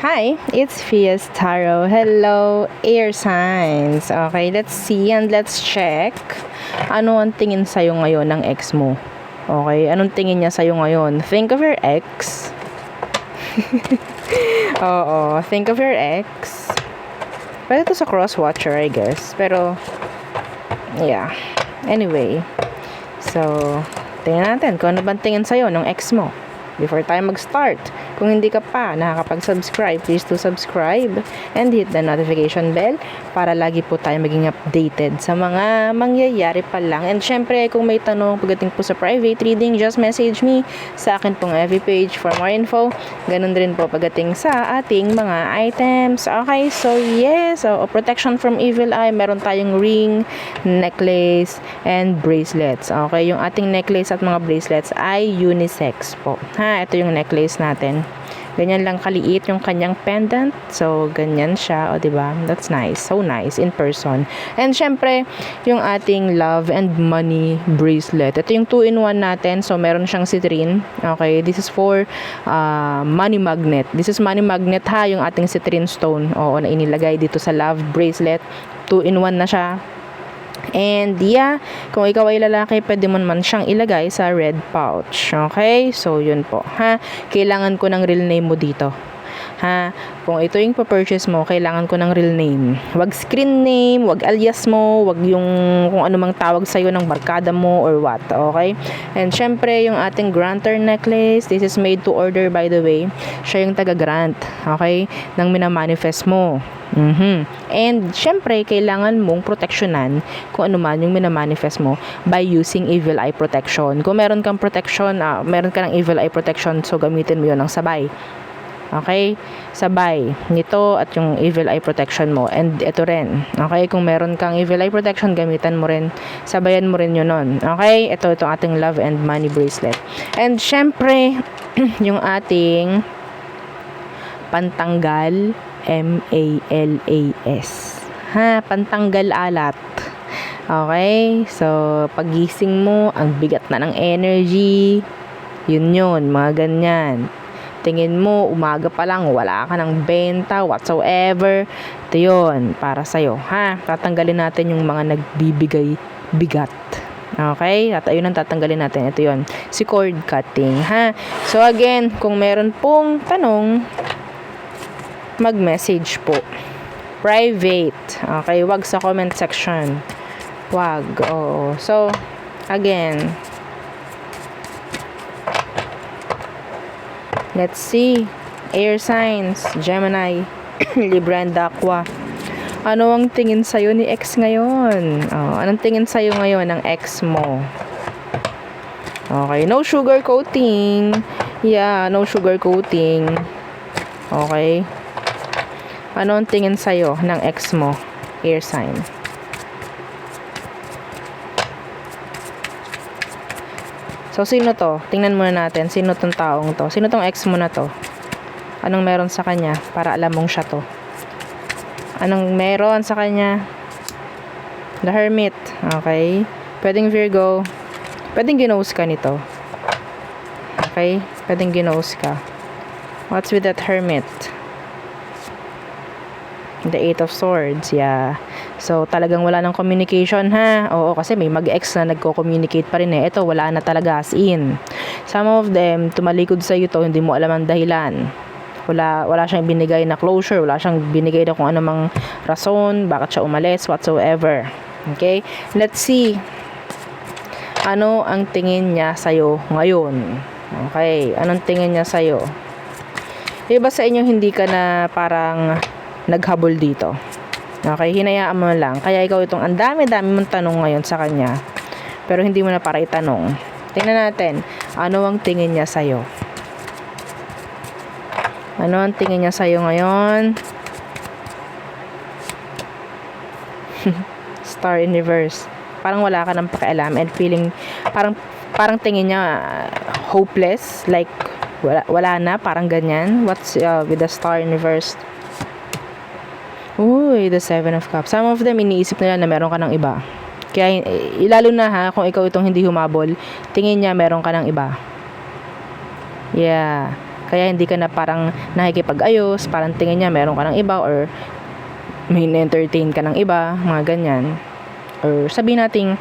Hi, it's Fias Tarot. Hello, air signs. Okay, let's see and let's check. Ano ang tingin sa'yo ngayon ng ex mo? Okay, anong tingin niya sa'yo ngayon? Think of your ex. Oo, think of your ex. Pwede to sa cross-watcher, I guess. Pero, yeah. Anyway, so, tingnan natin kung ano bang tingin sa'yo ng ex mo. Before tayo mag-start, kung hindi ka pa nakakapag-subscribe, please do subscribe and hit the notification bell para lagi po tayo maging updated sa mga mangyayari pa lang. And syempre, kung may tanong pagdating po sa private reading, just message me sa akin pong FB page for more info. Ganun din po pagdating sa ating mga items. Okay, so yes, so protection from evil eye, meron tayong ring, necklace, and bracelets. Okay, yung ating necklace at mga bracelets ay unisex po. Ito yung necklace natin. Ganyan lang kaliit yung kanyang pendant. So, ganyan siya. O, diba? That's nice. So nice in person. And, syempre, yung ating love and money bracelet. Ito yung 2-in-1 natin. So, meron siyang citrine. Okay? This is for money magnet. This is money magnet ha. Yung ating citrine stone. Oo, na inilagay dito sa love bracelet. 2-in-1 na siya. And yeah, kung ikaw ay lalaki, pwede mo naman siyang ilagay sa red pouch. Okay? So, yun po. Kailangan ko ng real name mo dito. Kung ito yung pa-purchase mo, kailangan ko ng real name. Wag screen name, wag alias mo, wag yung kung ano mang tawag sa'yo ng barkada mo or what. Okay? And syempre, yung ating granter necklace, this is made to order by the way. Siya yung taga-grant. Okay? Nang minamanifest mo. And syempre, kailangan mong proteksyonan kung ano man yung minamanifest mo by using evil eye protection. Kung meron kang protection, meron ka ng evil eye protection, so gamitin mo yun ng sabay. Okay? Sabay nito at yung evil eye protection mo. And ito rin. Okay? Kung meron kang evil eye protection, gamitan mo rin. Sabayan mo rin yun nun. Okay? Itong ating love and money bracelet. And syempre, yung ating pantanggal MALAS. Pantanggal alat. Okay? So, pagising mo, ang bigat na ng energy. Yun, mga ganyan. Tingin mo, umaga pa lang, wala ka ng benta, whatsoever. Ito yun, para sa'yo. Tatanggalin natin yung mga nagbibigay bigat. Okay? At ayun ang tatanggalin natin. Ito yun. Si cord cutting. So, again, kung meron pong tanong, mag-message po. Private. Okay? Wag sa comment section. Wag. Oo. So, again, let's see. Air signs, Gemini, Libra and Aqua. Ano ang tingin sa'yo ni ex ngayon? Anong tingin sa'yo ngayon ng ex mo? Okay. No sugar coating. Yeah, no sugar coating. Okay. Ano ang tingin sa'yo ng ex mo? Air sign. So, sino to? Tingnan muna natin. Sino tong taong to? Sino tong ex mo na to? Anong meron sa kanya? Para alam mong siya to. Anong meron sa kanya? The Hermit. Okay. Pwedeng Virgo. Pwedeng ginose ka nito. Okay. Pwedeng ginose ka. What's with that Hermit? The 8 of Swords, yeah. So, talagang wala ng communication, Oo, kasi may mag-ex na nagko-communicate pa rin eh. Ito, wala na talaga, as in. Some of them, tumalikod sa iyo to, hindi mo alam ang dahilan. Wala siyang binigay na closure, wala siyang binigay na kung anumang rason, bakit siya umalis, whatsoever. Okay? Let's see. Ano ang tingin niya sa'yo ngayon? Okay, anong tingin niya sa'yo? Iba sa inyo, hindi ka na parang naghabol dito. Okay, hinayaan mo lang. Kaya ikaw itong ang dami-dami mong tanong ngayon sa kanya. Pero hindi mo na para itanong. Tingnan natin, ano ang tingin niya sa'yo? Ano ang tingin niya sa'yo ngayon? Star in reverse. Parang wala ka ng pakialam and feeling, parang tingin niya hopeless. Like, wala na, parang ganyan. What's with the star in reverse? Uy, the 7 of Cups. Some of them, iniisip nila na meron ka ng iba. Kaya, lalo na kung ikaw itong hindi humabol, tingin niya meron ka ng iba. Yeah. Kaya hindi ka na parang nakikipag-ayos, parang tingin niya meron ka ng iba or may entertain ka ng iba, mga ganyan. Or sabihin natin,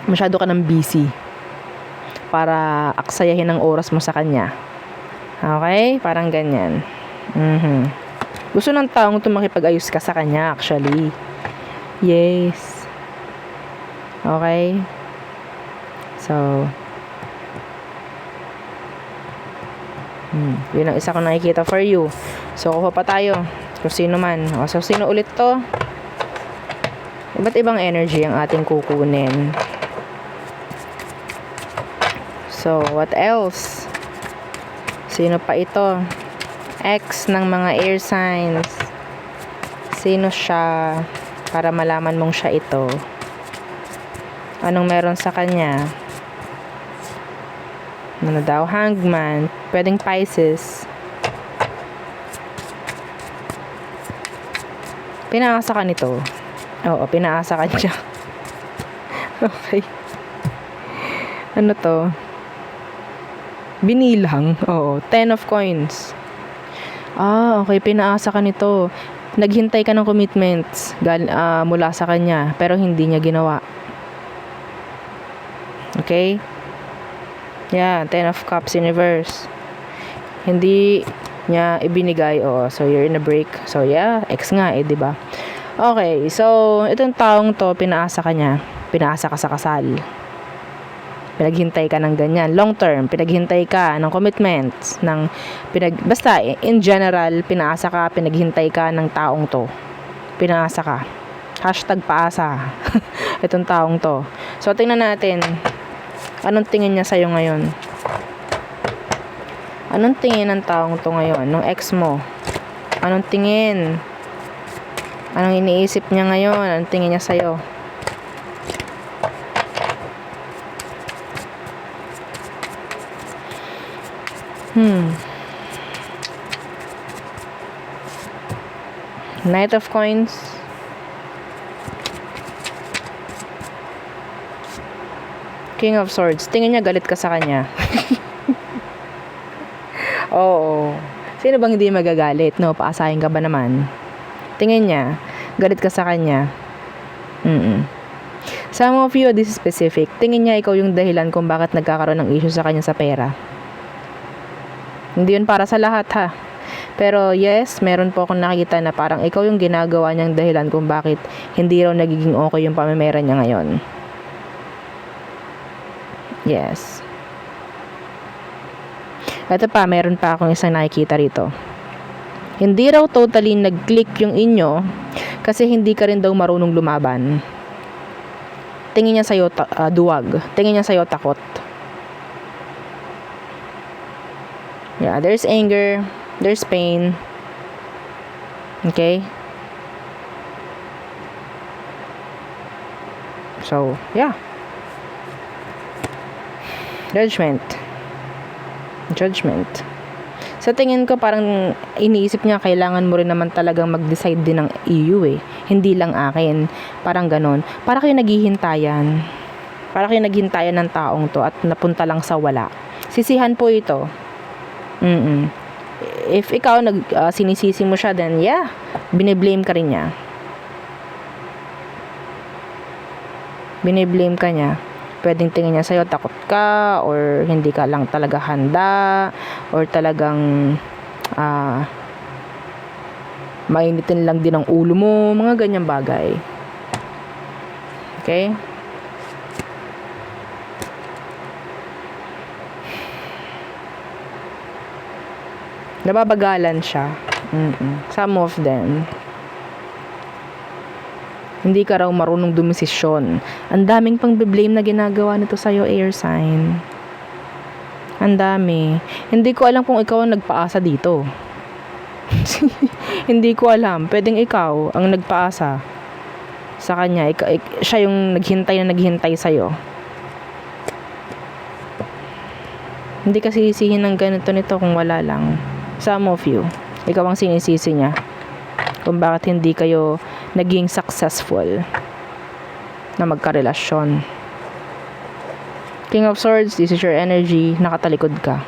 masyado ka ng busy para aksayahin ang oras mo sa kanya. Okay? Parang ganyan. Gusto ng taong to makipag-ayos ka sa kanya actually. Yes. Okay? So, yun ang isa ko nakikita for you. So, kuha pa tayo. Kung sino man. So, sino ulit to? Iba't ibang energy ang ating kukunin. So, what else? Sino pa ito? X ng mga air signs. Sino siya? Para malaman mong siya ito. Anong meron sa kanya? Ano daw? Hangman. Pwedeng Pisces. Pinaasa ka nito. Oo, pinaasa ka niya. Okay. Ano to? Binilang. Oo. 10 of coins. Okay. Pinaasa ka nito. Naghintay ka ng commitments mula sa kanya, pero hindi niya ginawa. Okay? Yeah, 10 of Cups in reverse. Hindi niya ibinigay. So you're in a break. So yeah, ex nga diba? Okay, so itong taong to, pinaasa ka niya. Pinaasa ka sa kasal. Pinaghintay ka ng ganyan. Long term, pinaghintay ka ng commitments. Basta, in general, pinaasa ka, pinaghintay ka ng taong to. Pinaasa ka. #paasa. Itong taong to. So, tingnan natin. Anong tingin niya sa'yo ngayon? Anong tingin ng taong to ngayon? Nung ex mo? Anong tingin? Anong iniisip niya ngayon? Anong tingin niya sa'yo? Knight of Coins. King of Swords. Tingin niya galit ka sa kanya. Oo. Sino bang hindi magagalit? No, paasahin ka ba naman? Tingin niya galit ka sa kanya. Some of you, this is specific. Tingin niya ikaw yung dahilan kung bakit nagkakaroon ng issue sa kanya sa pera. Hindi yun para sa lahat ha. Pero yes, meron po akong nakikita na parang ikaw yung ginagawa niyang dahilan kung bakit hindi raw nagiging okay yung pamimera niya ngayon. Yes. Ito pa, meron pa akong isang nakikita rito. Hindi raw totally nag-click yung inyo kasi hindi ka rin daw marunong lumaban. Tingin niya sa'yo duwag. Tingin niya sa'yo takot. Yeah, there's anger, there's pain. Okay? So, yeah. Judgment. Sa tingin ko parang iniisip niya kailangan mo rin naman talagang mag-decide din ng EU hindi lang akin. Parang ganon. Para kayo naghihintayan. Para kayo naghintayan ng taong to at napunta lang sa wala. Sisihan po ito. If ikaw sinisisi mo siya, then yeah, biniblame ka rin niya. Biniblame ka niya. Pwedeng tingin niya sa'yo takot ka or hindi ka lang talaga handa or talagang mainitin lang din ang ulo mo, mga ganyang bagay. Okay? Nababagalan siya. Some of them. Hindi ka raw marunong dumesisyon. Ang daming pang blame na ginagawa nito sa'yo, air sign. Ang dami. Hindi ko alam kung ikaw ang nagpaasa dito. Hindi ko alam. Pwedeng ikaw ang nagpaasa sa kanya. Siya yung naghintay sa'yo. Hindi ka sisihin ng ganito nito kung wala lang. Some of you, ikaw ang sinisisi niya kung bakit hindi kayo naging successful na magkarelasyon. King of Swords, this is your energy. Nakatalikod ka.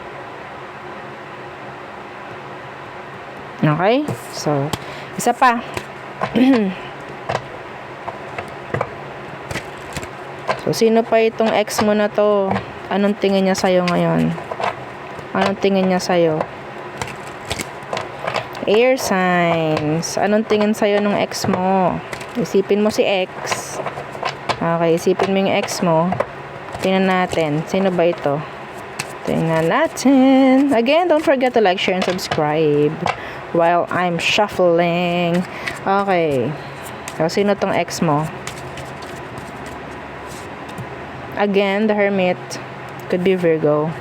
Okay? So, isa pa. So, sino pa itong ex mo na to? Anong tingin niya sa'yo ngayon? Anong tingin niya sa'yo? Air signs. Anong tingin sa'yo ng ex mo? Isipin mo si ex. Okay, isipin mo yung ex mo. Tingnan natin. Sino ba ito? Tingnan natin. Again, don't forget to like, share, and subscribe while I'm shuffling. Okay. So, sino tong ex mo? Again, the Hermit. Could be Virgo.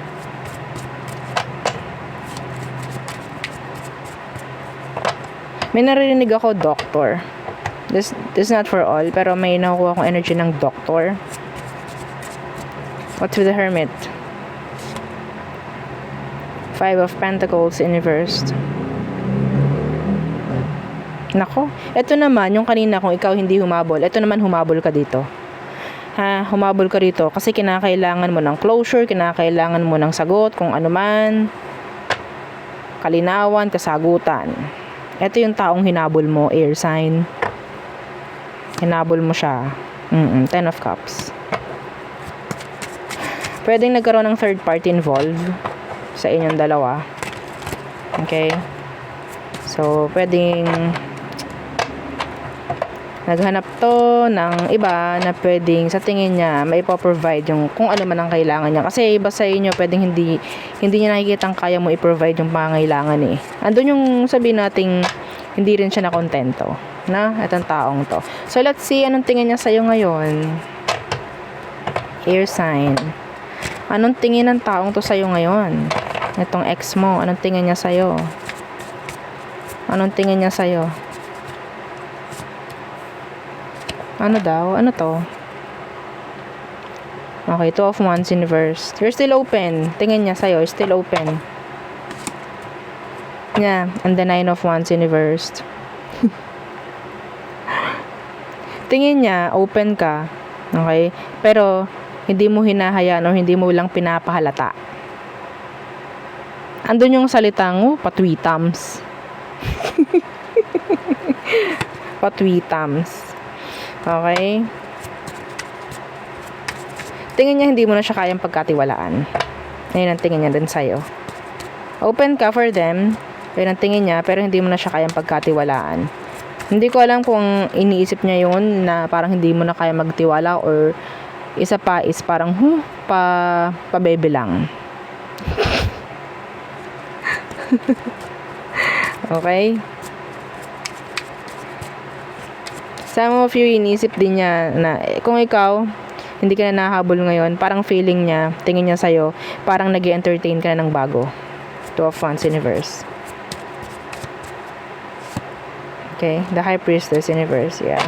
May naririnig ako, Doctor. This is not for all, pero may nakukuha akong energy ng Doctor. What's with the Hermit? Five of Pentacles inversed. Nako, ito naman, yung kanina kung ikaw hindi humabol, ito naman humabol ka dito. Humabol ka rito kasi kinakailangan mo ng closure, kinakailangan mo ng sagot, kung ano man, kalinawan, kasagutan. Ito yung taong hinabol mo, air sign. Hinabol mo siya. Ten of Cups. Pwedeng nagkaroon ng third party involved sa inyong dalawa. Okay? So, pwedeng naghanap to ng iba na pwedeng sa tingin niya maipoprovide yung kung ano man ang kailangan niya. Kasi iba sa inyo, pwedeng hindi niya nakikitang kaya mo i-provide yung pangangailangan eh. Andun yung sabihin nating hindi rin siya nakontento na itong taong to. So, let's see anong tingin niya sa'yo ngayon. Air sign. Anong tingin ng taong to sa'yo ngayon? Itong ex mo, anong tingin niya sa'yo? Anong tingin niya sa'yo? Ano daw? Ano to? Okay, Two of Wands inverse. You're still open. Tingin niya sa'yo, still open. Yeah, and the Nine of Wands inverse. Tingin niya, open ka. Okay? Pero, hindi mo hinahayaan o hindi mo lang pinapahalata. Andun yung salitang, patwitams. Patwitams. Okay? Tingin niya hindi mo na siya kayang pagkatiwalaan. Ayun ang tingin niya din sa'yo. Open ka for them. Ayun ang tingin niya, pero hindi mo na siya kayang pagkatiwalaan. Hindi ko alam kung iniisip niya yun na parang hindi mo na kaya magtiwala or isa pa is parang pabebe lang. Okay? Some of you, iniisip din niya na kung ikaw, hindi ka na nahabol ngayon, parang feeling niya, tingin niya sa'yo, parang nag-entertain ka na ng bago. Two of Wands universe. Okay, the High Priestess universe, yeah.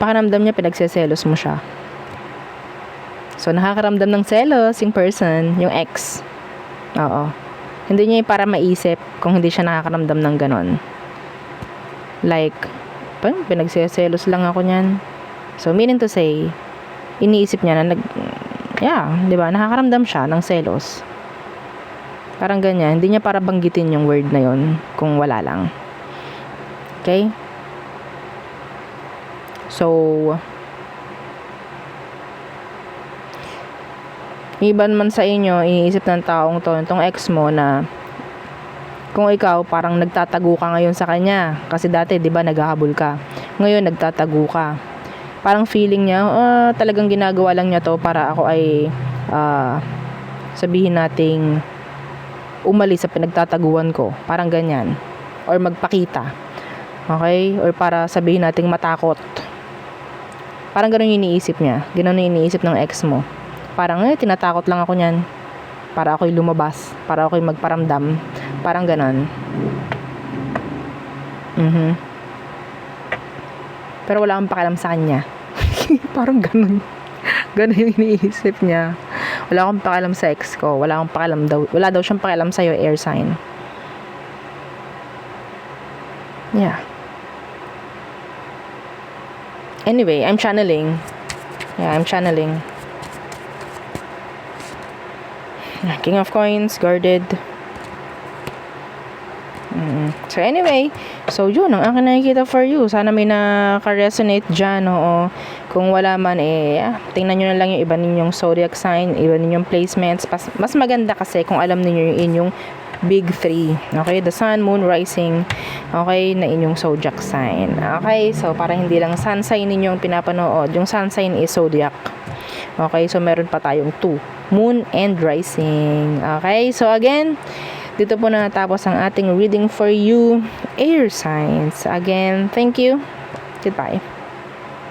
Pakiramdam niya, pinagseselos mo siya. So, nakakaramdam ng selos yung person, yung ex. Oo. Hindi niya para maisip kung hindi siya nakakaramdam ng ganon. Like, pinagseselos lang ako niyan. So, meaning to say, iniisip niya na di ba, nakakaramdam siya ng selos. Parang ganyan. Hindi niya para banggitin yung word na yon kung wala lang. Okay? So, iban man sa inyo, iniisip ng taong to, itong ex mo na kung ikaw parang nagtatago ka ngayon sa kanya kasi dati 'di ba naghahabol ka, ngayon nagtatago ka, parang feeling niya talagang ginagawa lang niya to para ako ay sabihin nating umalis sa pinagtataguan ko, parang ganyan, or magpakita, okay, or para sabihin nating matakot, parang ganun yung iniisip niya, ganun yung iniisip ng ex mo. Parang, tinatakot lang ako niyan. Para ako'y lumabas. Para ako'y magparamdam. Parang ganon. Pero wala akong pakialam sa kanya. Parang ganon. Ganon yung iniisip niya. Wala akong pakialam sa ex ko. Wala akong pakialam daw. Wala daw siyang pakialam sa'yo, air sign. Yeah. Anyway, I'm channeling. Yeah, I'm channeling. King of Coins, guarded. So anyway, so yun ang akin nakikita for you. Sana may nakaka-resonate dyan, oo. Kung wala man tingnan nyo na lang yung iba ninyong zodiac sign, iba ninyong placements. Mas maganda kasi kung alam niyo yung inyong big three. Okay, the sun, moon, rising. Okay, na inyong zodiac sign. Okay, so para hindi lang sun sign ninyong pinapanood. Yung sun sign is zodiac. Okay, so meron pa tayong 2, moon and rising. Okay, so again, dito po na natapos ang ating reading for you, air signs. Again, thank you. Goodbye.